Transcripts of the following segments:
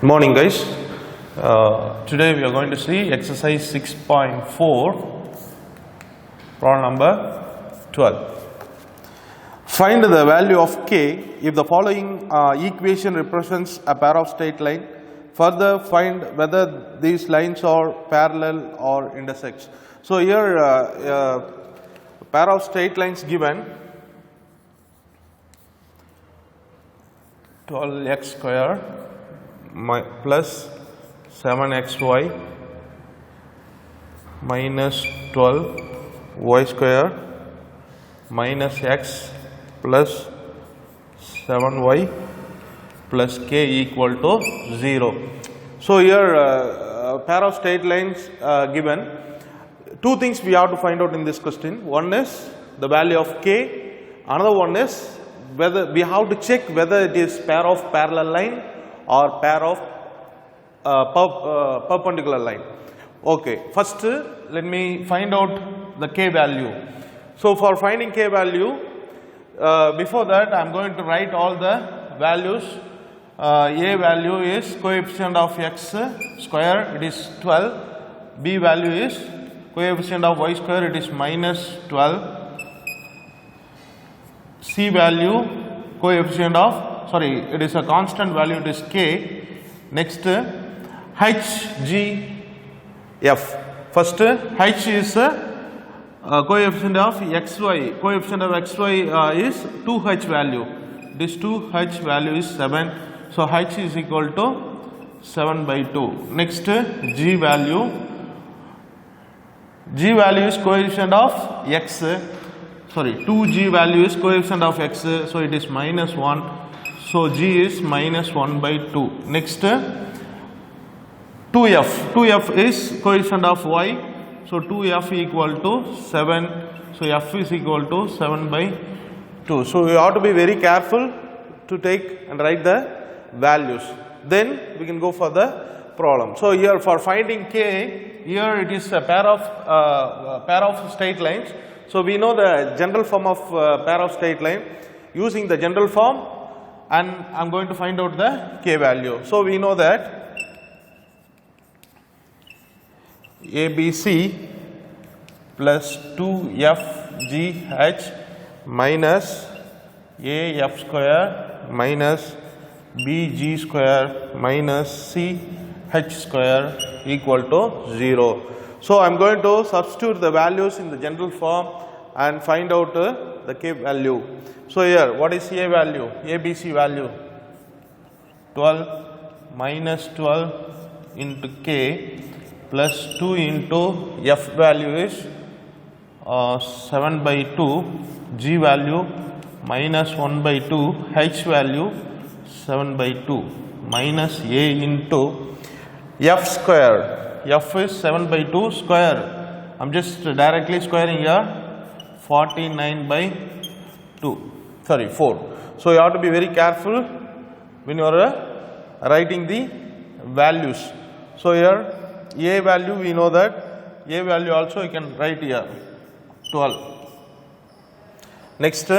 Morning guys. Today we are going to see exercise 6.4, problem number 12. Find the value of k if the following equation represents a pair of straight line. Further find whether these lines are parallel or intersect. So here pair of straight lines given, 12x square plus 7xy minus 12y square minus x plus 7y plus k equal to 0. So here pair of straight lines given. Two things we have to find out in this question. One is the value of k. Another one is whether we have to check whether it is pair of parallel line or pair of perpendicular line. Okay, first let me find out the k value. So for finding k value, before that I am going to write all the values. A value is coefficient of x square, it is 12. B value is coefficient of y square, it is minus 12. C value coefficient of, it is a constant value, it is k. Next h, g, f. First h is coefficient of xy. Coefficient of xy is 2h value. This 2h value is 7. So h is equal to 7 by 2. Next g value. G value is coefficient of x. 2g value is coefficient of x. So it is minus 1. So g is minus 1 by 2. Next 2f. 2f is coefficient of y. So 2f equal to 7. So f is equal to 7 by 2. So you have to be very careful to take and write the values. Then we can go for the problem. So here for finding k, here it is a pair of straight lines. So we know the general form of pair of straight line. Using the general form, and I am going to find out the k value. So we know that ABC plus 2FGH minus AF square minus BG square minus CH square equal to 0. So I am going to substitute the values in the general form and find out the k value. So here what is A value? ABC value 12 minus 12 into k plus 2 into f value is 7 by 2, g value minus 1 by 2, h value 7 by 2 minus a into f square. F is 7 by 2 square. I am just directly squaring here, 49 by 4. So you have to be very careful when you are writing the values. So here a value we know that, a value also you can write here 12. Next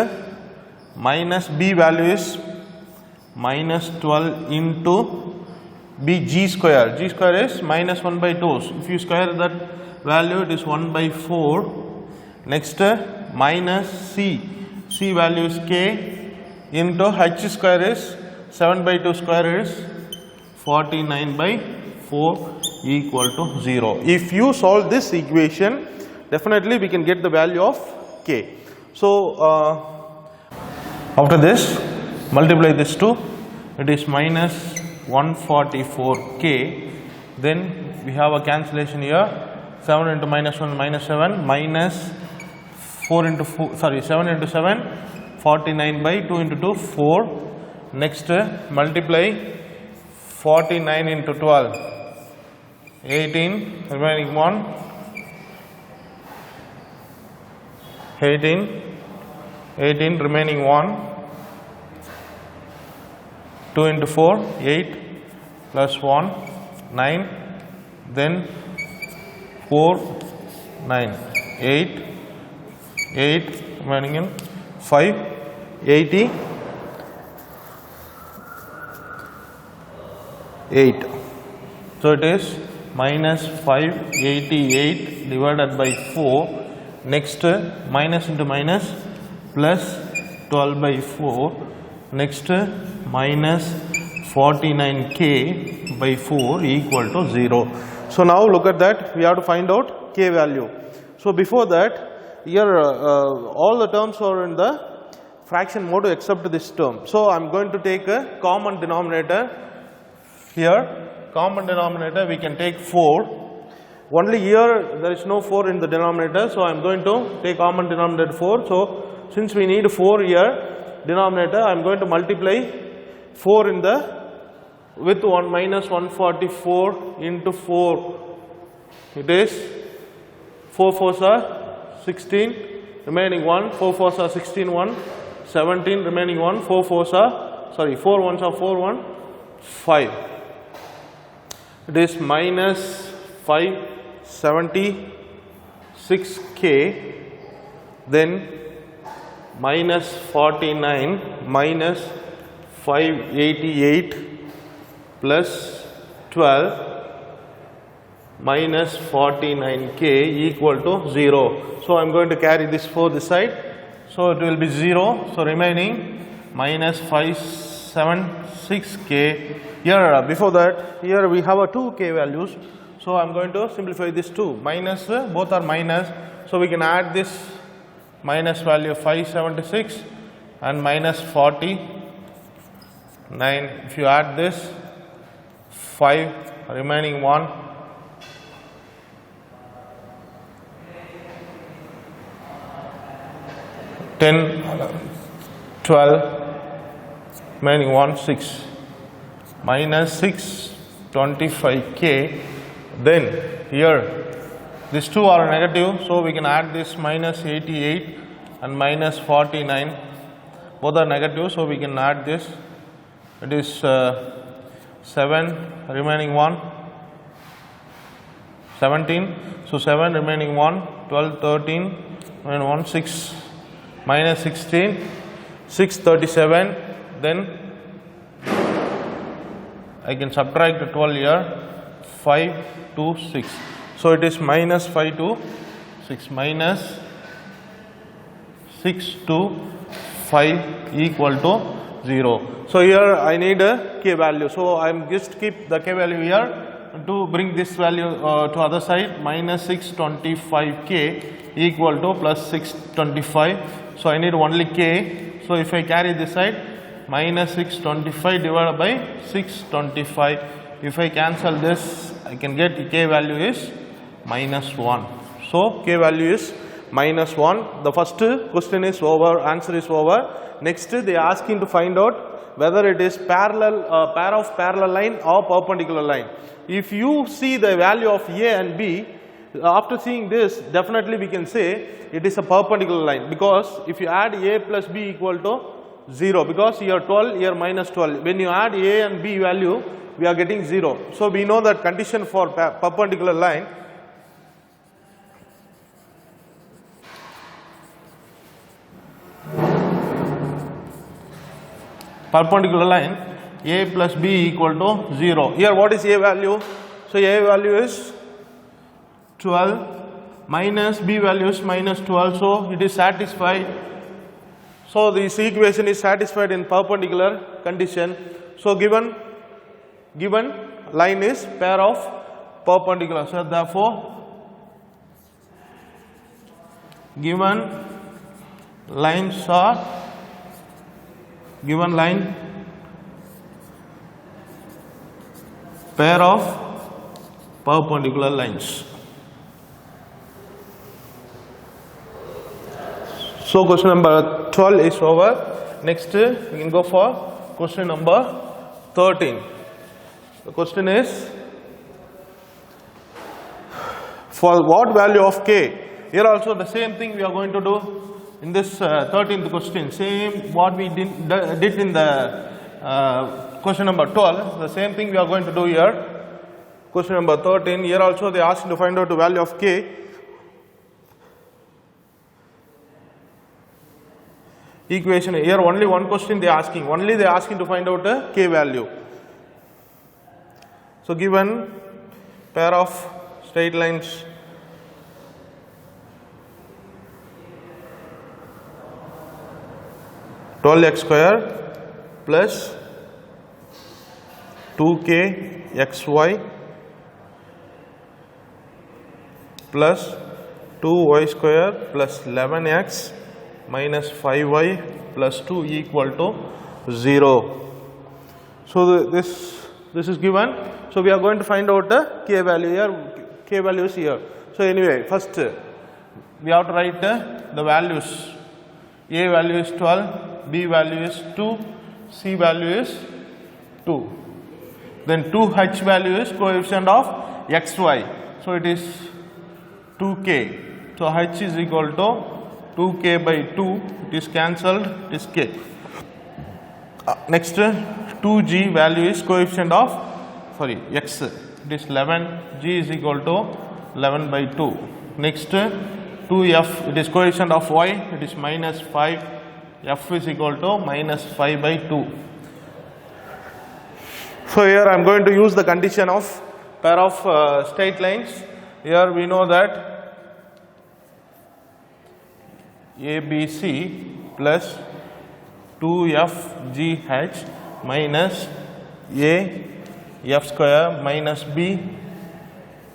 minus b value is minus 12 into b g square. G square is minus 1 by 2. So if you square that value, it is 1 by 4. Next minus c. C value is k into h square is 7 by 2 square is 49 by 4 equal to 0. If you solve this equation, definitely we can get the value of k. So after this, multiply this to, it is minus 144k. Then we have a cancellation here, 7 into minus 1 minus 7 minus 7 into 7, 49 by 2 into 2, 4. Next multiply 49 into 12, 18, remaining 1, 18 remaining 1, 2 into 4, 8 plus 1, 9, then 4, 9, 8 remaining in 5, 80 8. So it is minus 588 divided by 4. Next minus into minus plus 12 by 4. Next minus 49k by 4 equal to 0. So now look at that, we have to find out k value. So before that, here all the terms are in the fraction mode except this term. So I am going to take a common denominator here. Common denominator we can take 4. Only here there is no 4 in the denominator, so I am going to take common denominator 4. So since we need 4 here denominator, I am going to multiply 4 in the with 1 minus 144 into 4. It is 4 4s are 16, remaining 1, 4 4s are 16, 1, 17, remaining 1, 4 4s are, sorry, 4 1s are 4, 1, 5. It is minus 576k, then minus 49 minus 588 plus 12 minus 49k equal to 0. So I am going to carry this 4 this side. So it will be 0. So remaining minus 576k. Here before that, here we have a 2k values. So I am going to simplify this 2. Minus, both are minus. So we can add this minus value of 576 and minus 49. If you add this 5, remaining 1. 10, 12, remaining 1, 6, minus 625k. Then here these two are negative, so we can add this minus 88 and minus 49. Both are negative, so we can add this. It is 7, remaining 1, 17. So 7, remaining 1, 12, 13, remaining 1, 6. Minus 16, 637, then I can subtract 12 here, 5 to 6. So it is minus 5 to 6, minus 6 to 5 equal to 0. So here I need a k value. So I am just keep the k value here to bring this value to other side. Minus 625k equal to plus 625. So I need only k. So if I carry this side, minus 625 divided by 625. If I cancel this, I can get k value is minus 1. So k value is minus 1. The first question is over, answer is over. Next they are asking to find out whether it is parallel, pair of parallel line or perpendicular line. If you see the value of a and b, after seeing this, definitely we can say it is a perpendicular line, because if you add a plus b equal to 0, because here 12, here minus 12. When you add a and b value, we are getting 0. So we know that condition for perpendicular line. Perpendicular line, a plus b equal to 0. Here what is a value? So a value is 12, minus b value is minus 12, so it is satisfied. So this equation is satisfied in perpendicular condition. So given line is pair of perpendicular. So therefore given lines are given line pair of perpendicular lines. So question number 12 is over. Next we can go for question number 13. The question is, for what value of k? Here also the same thing we are going to do in this 13th question. Same what we did in the question number 12. The same thing we are going to do here. Question number 13. Here also they asked to find out the value of k. Equation here only one question they are asking. Only they are asking to find out the k value. So given pair of straight lines (12x square plus 2kxy plus 2y square plus 11x minus 5y plus 2 equal to 0. So this is given. So we are going to find out the k value here, k values here. So anyway, first we have to write the values. A value is 12, B value is 2, C value is 2. Then 2h value is coefficient of xy. So it is 2k. So h is equal to 2k by 2. It is cancelled. It is k. Next 2g value is coefficient of x. It is 11. G is equal to 11 by 2. Next 2f, it is coefficient of y. It is minus 5. F is equal to minus 5 by 2. So here I am going to use the condition of pair of straight lines. Here we know that ABC plus 2FGH minus A F square minus B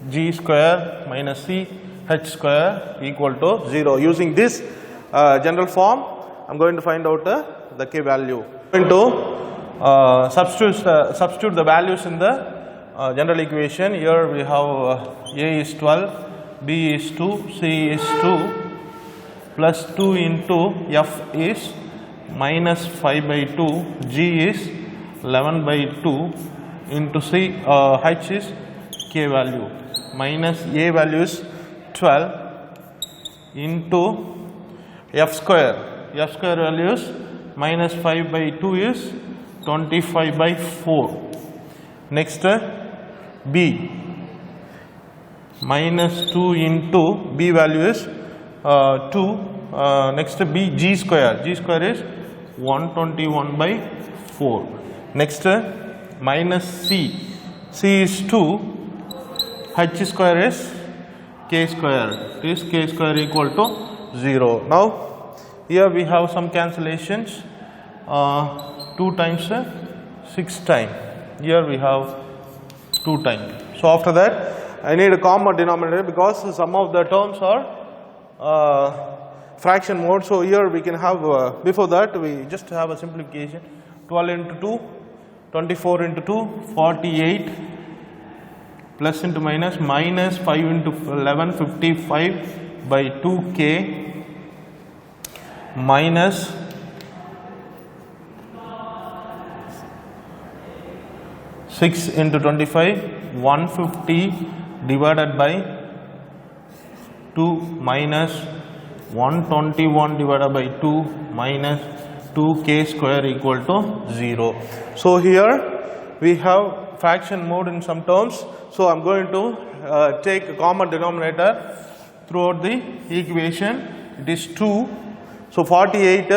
G square minus C H square equal to 0. Using this general form, I am going to find out the k value. I am going to substitute the values in the general equation. Here we have A is 12, B is 2, C is 2, plus 2 into F is minus 5 by 2, G is 11 by 2 into C, H is k value, minus A value is 12 into F square. F square value is minus 5 by 2 is 25 by 4. Next B, minus 2 into B value is 2. Next B, G square. G square is 121 by 4. Next minus C. C is 2. H square is k square. This k square equal to 0. Now here we have some cancellations. 2 times 6 times. Here we have 2 times. So after that I need a common denominator because some of the terms are fraction mode. So here we can have before that we just have a simplification. 12 into 2, 24 into 2, 48 plus into minus, minus 5 into 11, 55 by 2k minus 6 into 25, 150 divided by 2 minus 121 divided by 2 minus 2k square equal to 0. So here we have fraction mode in some terms. So I am going to take a common denominator throughout the equation. It is 2. So 48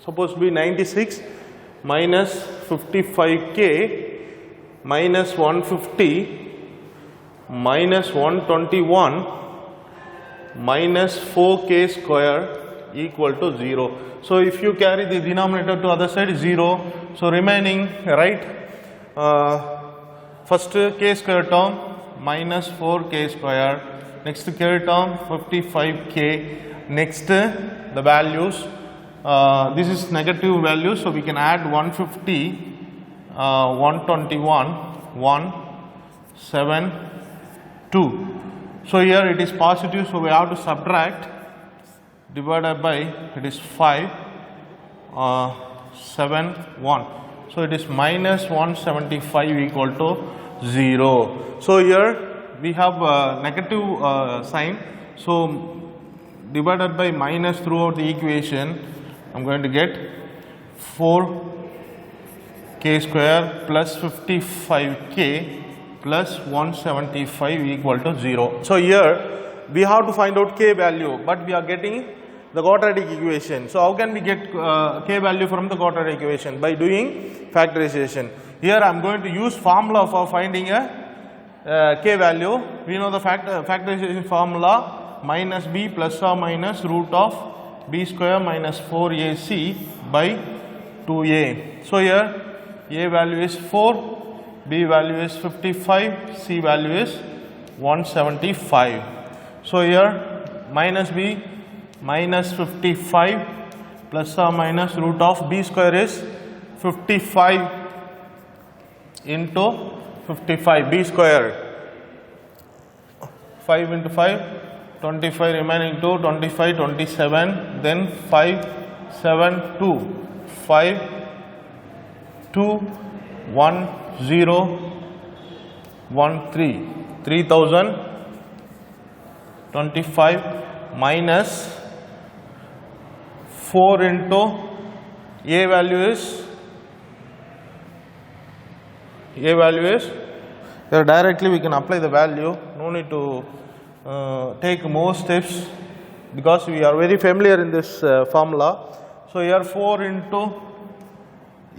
supposed to be 96 minus 55k minus 150 minus 121 minus 4k square equal to 0. So if you carry the denominator to other side 0. So remaining right first k square term minus 4k square, next k term 55k. Next the values, this is negative value, so we can add 150, 121, 1, 7, 2. So here it is positive, so we have to subtract, divided by it is 5, 7, 1. So it is minus 175 equal to 0. So here we have a negative sign. So divided by minus throughout the equation, I am going to get 4k square plus 55k plus 175 equal to 0. So here we have to find out k value, but we are getting the quadratic equation. So how can we get k value from the quadratic equation? By doing factorization. Here I am going to use formula for finding a k value. We know the factorization formula, minus b plus or minus root of b square minus 4ac by 2a. So here a value is 4, b value is 55, c value is 175. So here minus b minus 55 plus or minus root of b square is 55 into 55, b square 5 into 5, 25 remaining 2, 25, 27, then 5, 7, 2, 5, 2, 1, 0, 1, 3, 3025 minus 4 into a value is here directly we can apply the value, no need to take more steps because we are very familiar in this formula. So here 4 into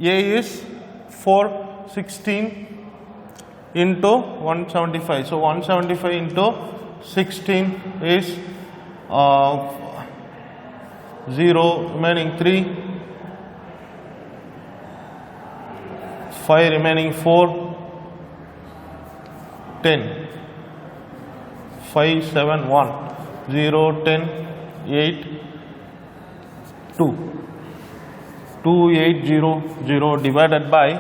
a is 416 into 175. So 175 into 16 is 0 remaining 3, 5 remaining 4, 10, 5, 7, 1, 0, 10, 8, 2, 2, 8, 0, 0 divided by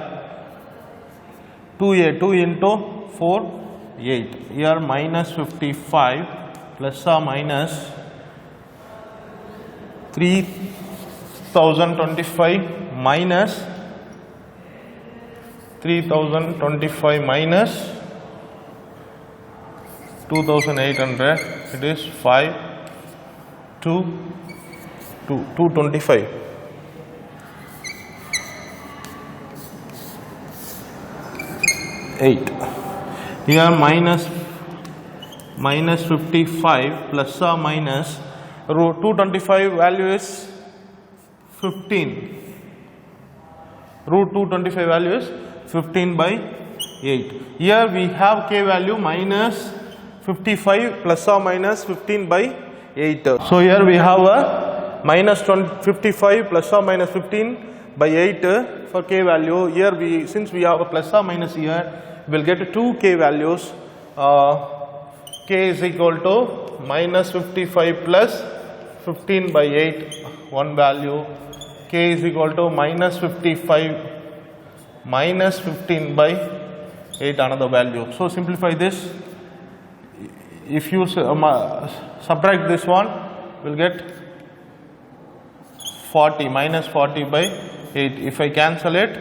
2a, 2 into 4, 8. Here minus 55 plus or minus 3025 minus 3025 minus 2800, it is 5, 2, 225. Here minus 55 plus or minus root 225 value is 15. Root 225 value is 15 by 8. Here we have k value minus 55 plus or minus 15 by 8. So here we have a minus 55 plus or minus 15 by 8 for k value. Here since we have a plus or minus here, we will get two k values. K is equal to minus 55 plus 15 by 8, one value. K is equal to minus 55 minus 15 by 8, another value. So simplify this. If you subtract this one, we will get 40, minus 40 by 8. If I cancel it,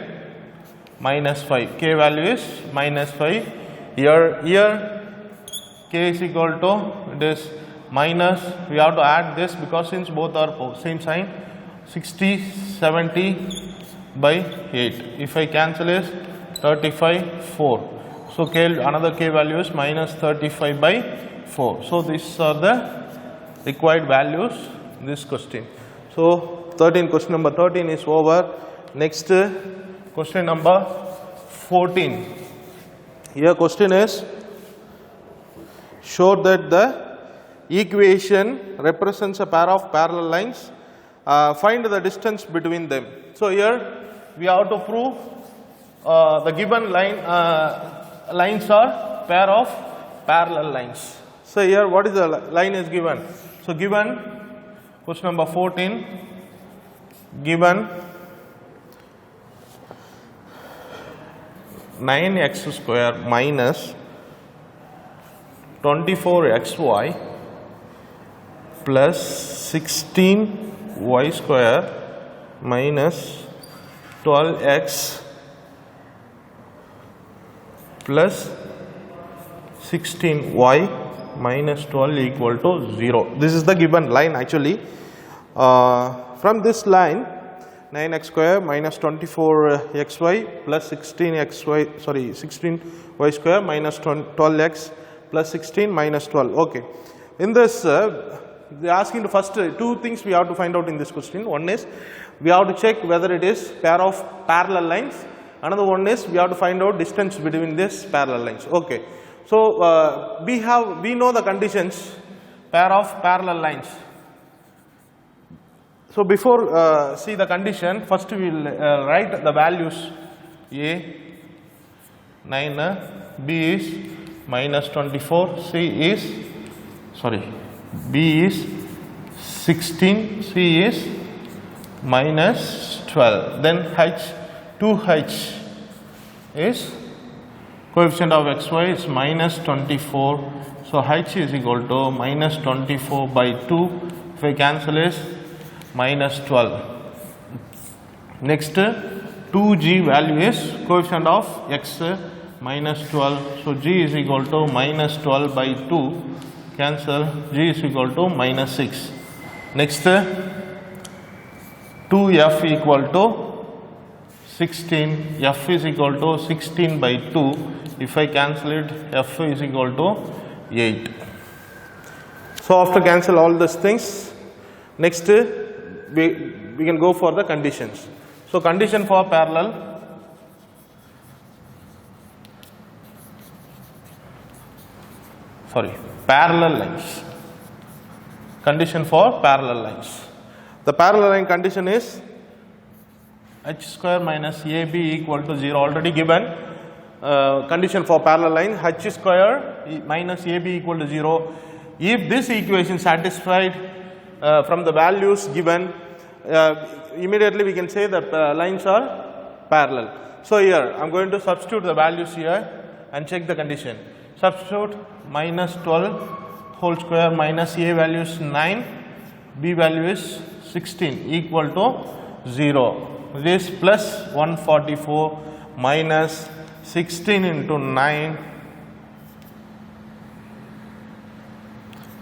minus 5. K value is minus 5. Here k is equal to, it is minus, we have to add this because since both are same sign, 60, 70 by 8. If I cancel is 35, 4. So another k value is minus 35 by 4. So these are the required values in this question. So question number 13 is over. Next question number 14. Here question is, show that the equation represents a pair of parallel lines. Find the distance between them. So here we have to prove the given lines are pair of parallel lines. So here what is the line is given? So given question number 14, given 9x square minus 24xy plus 16y square minus 12x plus 16y minus 12 equal to 0. This is the given line actually. From this line, 9x square minus 24xy plus 16y square minus 12x plus 16 minus 12. Okay. In this, they are asking the first two things we have to find out in this question. One is, we have to check whether it is pair of parallel lines, Another one is we have to find out distance between these parallel lines. Okay. So we know the conditions, pair of parallel lines. So before see the condition, first we will write the values. A 9, B is minus 24, B is 16, C is minus 12. Then H, 2H is coefficient of xy is minus 24. So H is equal to minus 24 by 2. If I cancel is minus 12. Next 2g value is coefficient of x minus 12. So g is equal to minus 12 by 2. Cancel, g is equal to minus 6. Next 2f equal to 16, f is equal to 16 by 2. If I cancel it, f is equal to 8. So after cancel all these things, next we can go for the conditions. So condition for parallel lines. Condition for parallel lines. The parallel line condition is h square minus ab equal to 0, already given. Condition for parallel line, h square minus ab equal to 0. If this equation satisfied from the values given, immediately we can say that lines are parallel. So here I am going to substitute the values here and check the condition. Substitute minus 12 whole square minus a value is 9, b value is 16 equal to 0. This plus 144 minus 16 into 9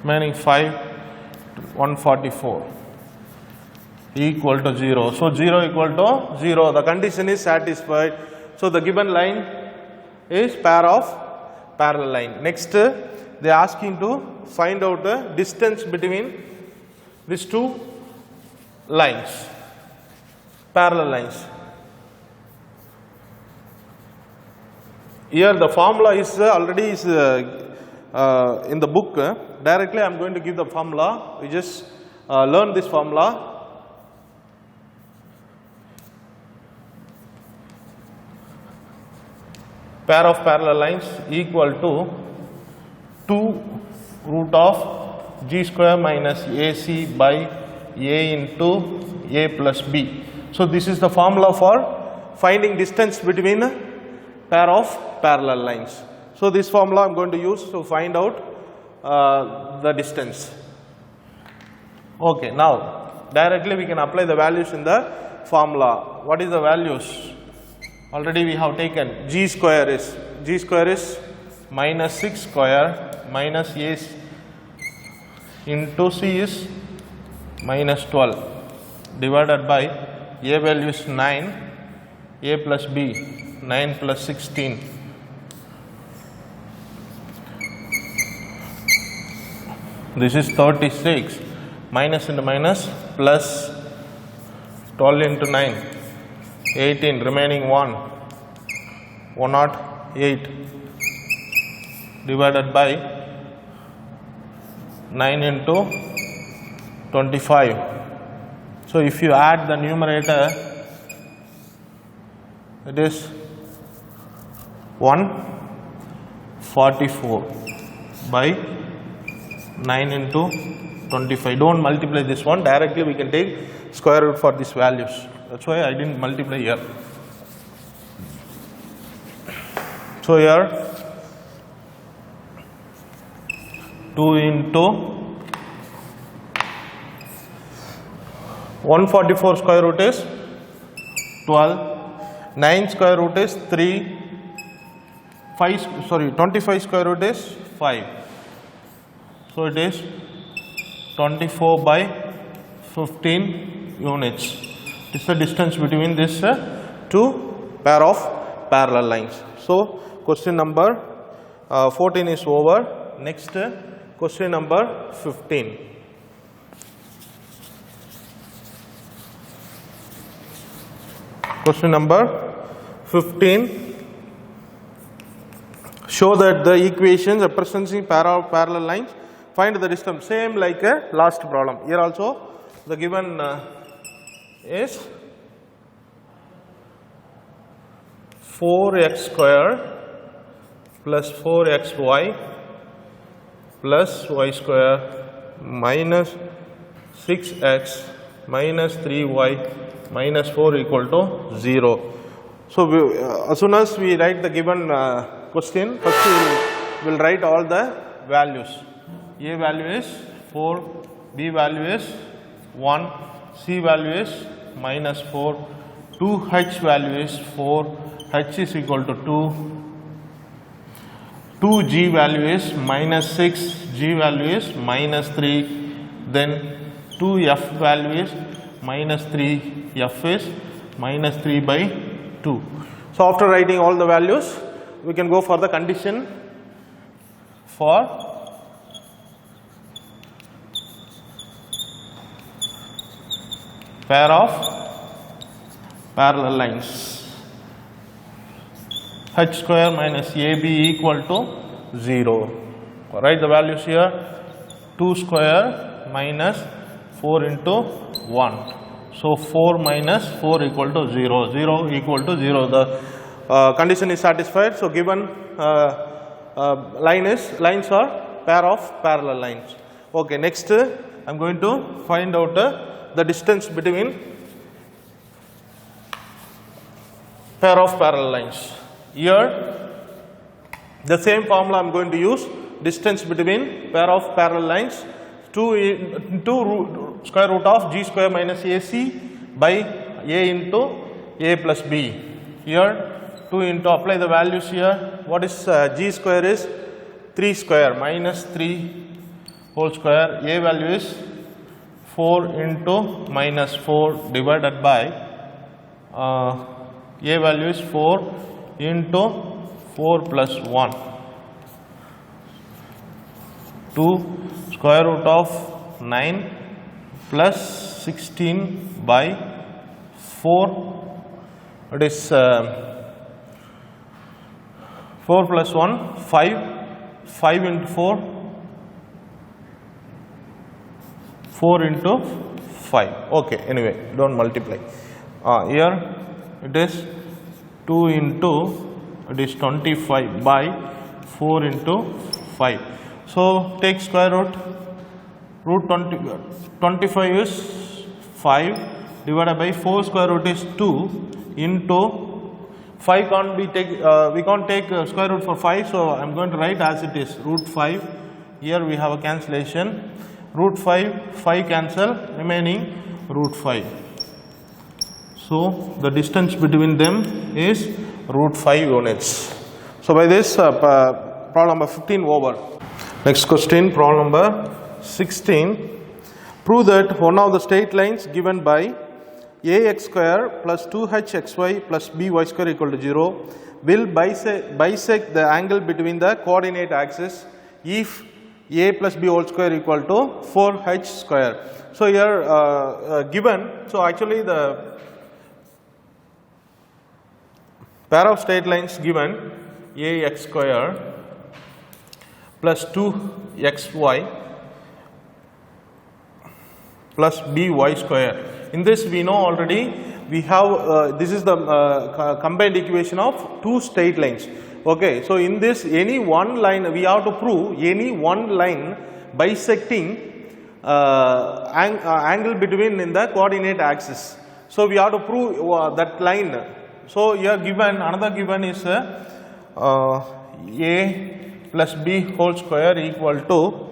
remaining 5, 144 equal to 0. So 0 equal to 0. The condition is satisfied. So the given line is pair of parallel line. Next they are asking to find out the distance between these two lines, parallel lines. Here the formula is already in the book. Directly I am going to give the formula. We just learn this formula. Pair of parallel lines equal to 2 root of g square minus ac by a into a plus b. So this is the formula for finding distance between pair of parallel lines. So this formula I am going to use to find out the distance. Okay, now directly we can apply the values in the formula. What is the values? Already we have taken g square is minus 6 square minus a into c is minus 12 divided by a value is 9, a plus b 9 plus 16 this is 36 minus into minus plus 12 into 9 18 remaining 1 108 divided by 9 into 25. So if you add the numerator, it is 144 by 9 into 25. Don't multiply this one, directly we can take square root for these values. That's why I didn't multiply here. So here 2 into 144 square root is 12, 9 square root is 3, 25 square root is 5. So it is 24 by 15 units. This is the distance between this two pair of parallel lines. So question number 14 is over. Next question number 15. Question number 15. Show that the equations representing parallel lines. Find the distance. Same like a last problem. Here also the given is 4x square plus 4xy plus y square minus 6x minus 3y minus 4 equal to 0. So, as soon as we write the given question, first we will write all the values. A value is 4, B value is 1, C value is minus 4, 2H value is 4, H is equal to 2, 2G value is minus 6, G value is minus 3, then 2F value is minus 3, F is minus 3 by 2. So, after writing all the values, we can go for the condition for pair of parallel lines. H square minus AB equal to 0. Write the values here. 2 square minus 4 into 1. So, 4 minus 4 equal to 0. 0 equal to 0. The condition is satisfied. So, given lines are pair of parallel lines. Okay, next I am going to find out the distance between pair of parallel lines. Here the same formula I am going to use. Distance between pair of parallel lines 2 square root of g square minus ac by a into a plus b. Here 2 into, apply the values here. What is g square is 3 square minus 3 whole square. A value is 4 into minus 4 divided by a value is 4 into 4 plus 1. 2 square root of 9 plus 16 by 4. It is 4 plus 1 5. 5 into 4 4 into 5. Okay, anyway, don't multiply. Here it is 2 into, it is 25 by 4 into 5. So, take square root. Root 25 is 5 divided by 4 square root is 2 into 5 can't be we can't take square root for 5. So, I am going to write as it is root 5. Here we have a cancellation. Root 5 cancel, remaining root 5. So, the distance between them is root 5 units. So, by this problem number 15 over. Next question, problem number 16. Prove that one of the straight lines given by ax square plus 2hxy plus by square equal to 0 will bisect the angle between the coordinate axis if a plus b whole square equal to 4h square. So, here given, so actually the pair of straight lines given ax square plus 2xy plus by square. In this we know already, we have this is the combined equation of two straight lines. Okay, so in this any one line we have to prove any one line bisecting angle between in the coordinate axis. So we have to prove that line. So here given, another given is a plus b whole square equal to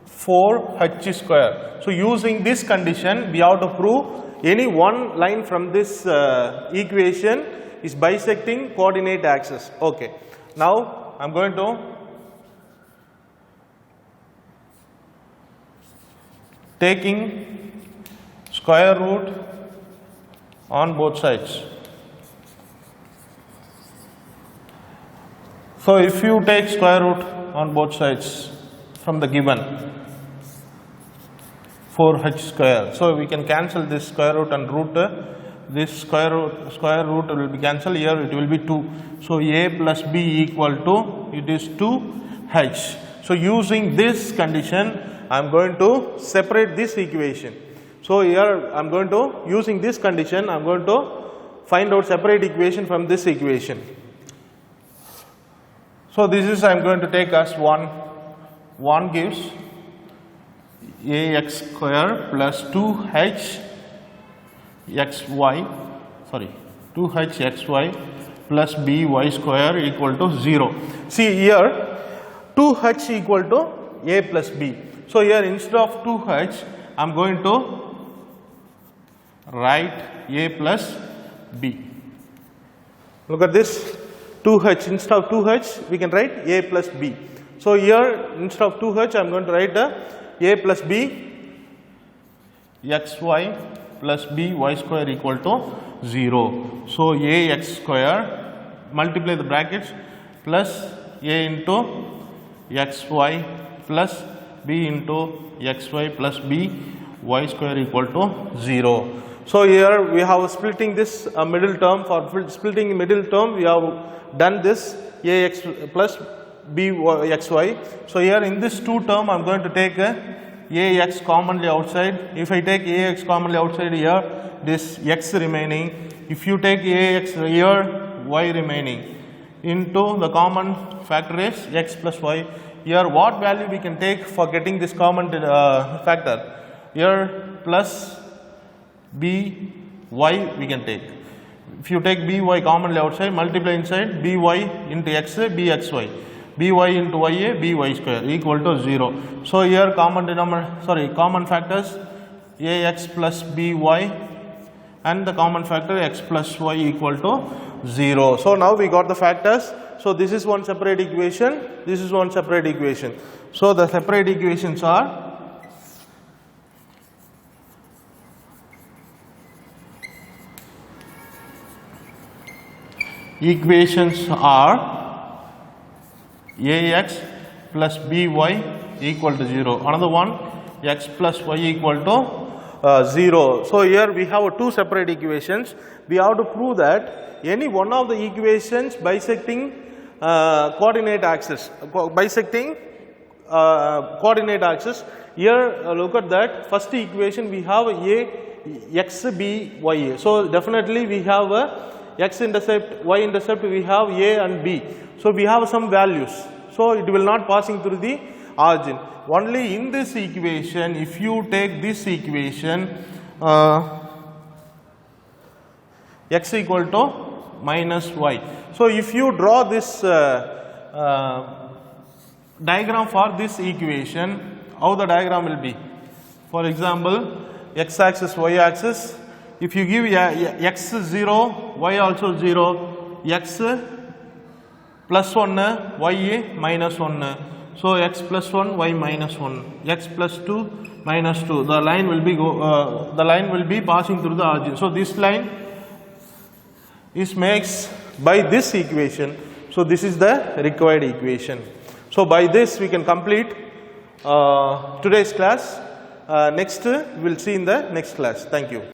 4h square. So using this condition we have to prove any one line from this equation is bisecting coordinate axis. Okay. Now I am going to taking square root on both sides. So if you take square root on both sides from the given 4h square, so we can cancel this square root and root this square root will be cancelled, here it will be 2. So a plus b equal to, it is 2h. So using this condition, I am going to separate this equation. So here I am going to, using this condition, I am going to find out separate equation from this equation. So this is, I am going to take as 1 gives ax square plus 2h xy, sorry, 2h xy plus by square equal to 0. See here 2h equal to a plus b. So here instead of 2h I am going to write a plus b. Look at this, 2h, instead of 2h we can write a plus b. So here instead of 2h I am going to write a plus b xy plus by square equal to 0. So ax square, multiply the brackets, plus a into xy plus b into xy plus by square equal to 0. So here we have splitting this middle term. For splitting middle term we have done this ax plus bxy. So here in this 2 term I am going to take ax commonly outside. If I take ax commonly outside here, this x remaining. If you take ax here, y remaining. Into the common factor is x plus y. Here what value we can take for getting this common factor? Here plus by we can take. If you take by commonly outside, multiply inside by into x, bxy. by into ya, by square equal to 0. So here common factors ax plus by and the common factor x plus y equal to 0. So now we got the factors. So this is one separate equation, this is one separate equation. So the separate equations are ax plus by equal to 0. Another one, x plus y equal to 0. So here we have 2 separate equations. We have to prove that any one of the equations bisecting coordinate axis, Here look at that first equation, we have x b y. So definitely we have x intercept, y intercept, we have a and b. So we have some values. So it will not passing through the origin. Only in this equation, if you take this equation, x equal to minus y. So if you draw this diagram for this equation, how the diagram will be? For example, x axis, y axis. If you give x 0, y also 0, x plus 1, y minus 1. So x plus 1, y minus 1, x plus 2, minus 2. The line will be passing through the origin. So this line is makes by this equation. So this is the required equation. So by this we can complete today's class. Next we will see in the next class. Thank you.